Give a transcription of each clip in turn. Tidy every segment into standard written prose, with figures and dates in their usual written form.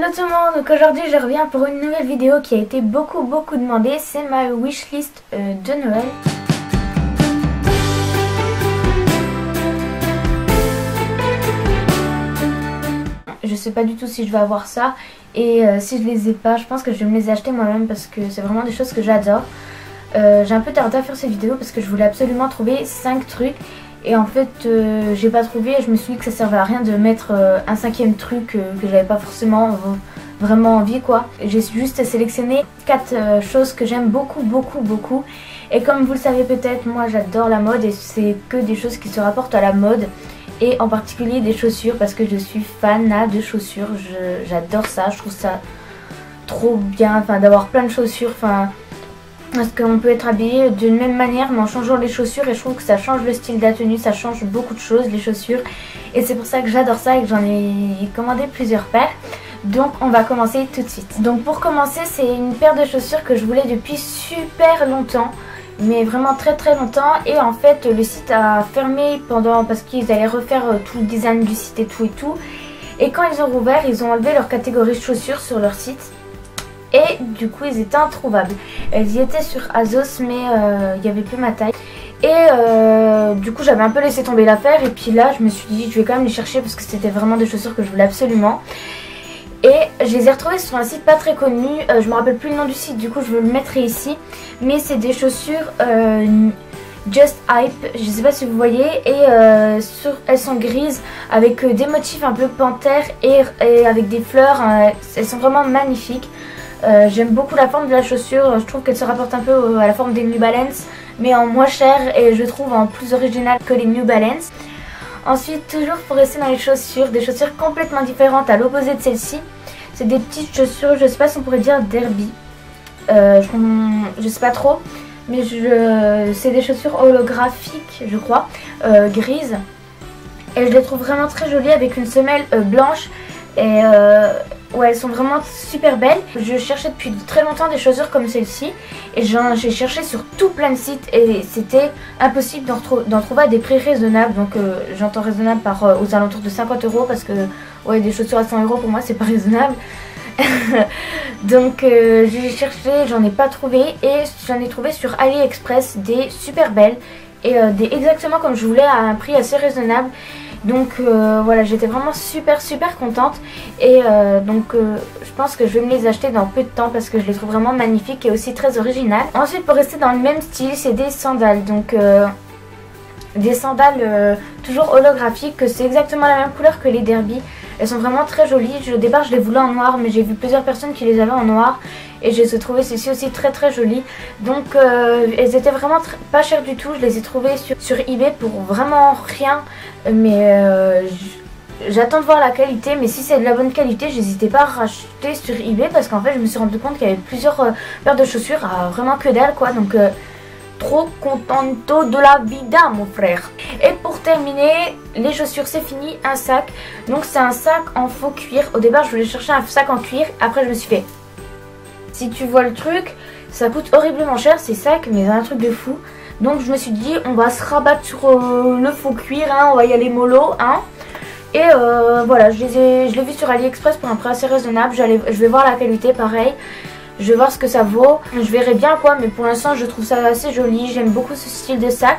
Hello tout le monde, donc aujourd'hui je reviens pour une nouvelle vidéo qui a été beaucoup demandée, c'est ma wishlist de Noël. Je sais pas du tout si je vais avoir ça et si je les ai pas, je pense que je vais me les acheter moi-même parce que c'est vraiment des choses que j'adore. J'ai un peu tardé à faire cette vidéo parce que je voulais absolument trouver 5 trucs. Et en fait j'ai pas trouvé et je me suis dit que ça servait à rien de mettre un 5e truc que j'avais pas forcément vraiment envie quoi. J'ai juste sélectionné 4 choses que j'aime beaucoup. Et comme vous le savez peut-être, moi j'adore la mode et c'est que des choses qui se rapportent à la mode. Et en particulier des chaussures parce que je suis fanat de chaussures, j'adore ça, je trouve ça trop bien d'avoir plein de chaussures, parce qu'on peut être habillé d'une même manière mais en changeant les chaussures et je trouve que ça change le style de la tenue, ça change beaucoup de choses les chaussures et c'est pour ça que j'adore ça et que j'en ai commandé plusieurs paires. Donc on va commencer tout de suite. Donc pour commencer c'est une paire de chaussures que je voulais depuis super longtemps, mais vraiment très longtemps, et en fait le site a fermé parce qu'ils allaient refaire tout le design du site et tout et quand ils ont rouvert ils ont enlevé leur catégorie chaussures sur leur site. Et du coup ils étaient introuvables. Elles y étaient sur Azos mais il n'y avait plus ma taille. Et du coup j'avais un peu laissé tomber l'affaire. Et puis là je me suis dit je vais quand même les chercher parce que c'était vraiment des chaussures que je voulais absolument. Et je les ai retrouvées sur un site pas très connu. Je me rappelle plus le nom du site, du coup je le mettrai ici. Mais c'est des chaussures Just Hype, je sais pas si vous voyez. Et elles sont grises avec des motifs un peu panthère et avec des fleurs. Elles sont vraiment magnifiques. J'aime beaucoup la forme de la chaussure, je trouve qu'elle se rapporte un peu à la forme des New Balance mais en moins cher et je trouve en plus original que les New Balance. Ensuite, toujours pour rester dans les chaussures, des chaussures complètement différentes à l'opposé de celle-ci. C'est des petites chaussures, je sais pas si on pourrait dire derby, je sais pas trop, mais c'est des chaussures holographiques je crois, grises. Et je les trouve vraiment très jolies avec une semelle blanche et ouais, elles sont vraiment super belles. Je cherchais depuis très longtemps des chaussures comme celle-ci et j'ai cherché sur tout plein de sites et c'était impossible d'en trouver à des prix raisonnables. Donc j'entends raisonnable par aux alentours de 50 € parce que ouais, des chaussures à 100 € pour moi c'est pas raisonnable. Donc j'ai cherché, j'en ai pas trouvé et j'en ai trouvé sur AliExpress des super belles et exactement comme je voulais à un prix assez raisonnable. Donc voilà, j'étais vraiment super contente et je pense que je vais me les acheter dans peu de temps parce que je les trouve vraiment magnifiques et aussi très originales. Ensuite, pour rester dans le même style, c'est des sandales. Donc des sandales toujours holographiques, c'est exactement la même couleur que les derby. Elles sont vraiment très jolies. Au départ je les voulais en noir mais j'ai vu plusieurs personnes qui les avaient en noir et j'ai trouvé celles-ci aussi très jolies. Donc elles étaient vraiment pas chères du tout. Je les ai trouvées sur eBay pour vraiment rien. Mais j'attends de voir la qualité. Mais si c'est de la bonne qualité, j'hésitais pas à racheter sur eBay parce qu'en fait je me suis rendu compte qu'il y avait plusieurs paires de chaussures à vraiment que dalle quoi. Donc trop contento de la vida mon frère. Et pour terminer les chaussures c'est fini, un sac. Donc c'est un sac en faux cuir. Au départ je voulais chercher un sac en cuir, après je me suis fait, si tu vois le truc ça coûte horriblement cher ces sacs mais c'est un truc de fou. Donc je me suis dit on va se rabattre sur le faux cuir hein, on va y aller mollo hein. Et voilà, je l'ai vu sur AliExpress pour un prix assez raisonnable. Je vais voir la qualité pareil. Je vais voir ce que ça vaut, je verrai bien quoi, mais pour l'instant je trouve ça assez joli, j'aime beaucoup ce style de sac.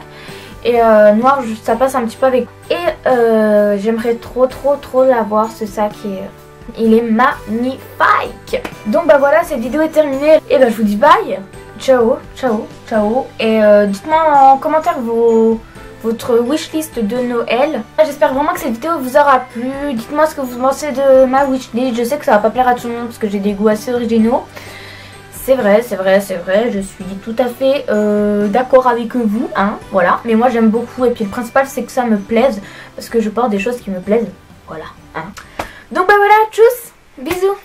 Et noir ça passe un petit peu avec. Et j'aimerais trop l'avoir ce sac et il est magnifique. Donc bah voilà, cette vidéo est terminée et bah je vous dis bye, ciao. Et dites-moi en commentaire votre wishlist de Noël. J'espère vraiment que cette vidéo vous aura plu. Dites-moi ce que vous pensez de ma wishlist. Je sais que ça va pas plaire à tout le monde parce que j'ai des goûts assez originaux. C'est vrai, je suis tout à fait d'accord avec vous, hein, voilà. Mais moi j'aime beaucoup et puis le principal c'est que ça me plaise parce que je porte des choses qui me plaisent, voilà. Hein. Donc bah voilà, tchuss, bisous.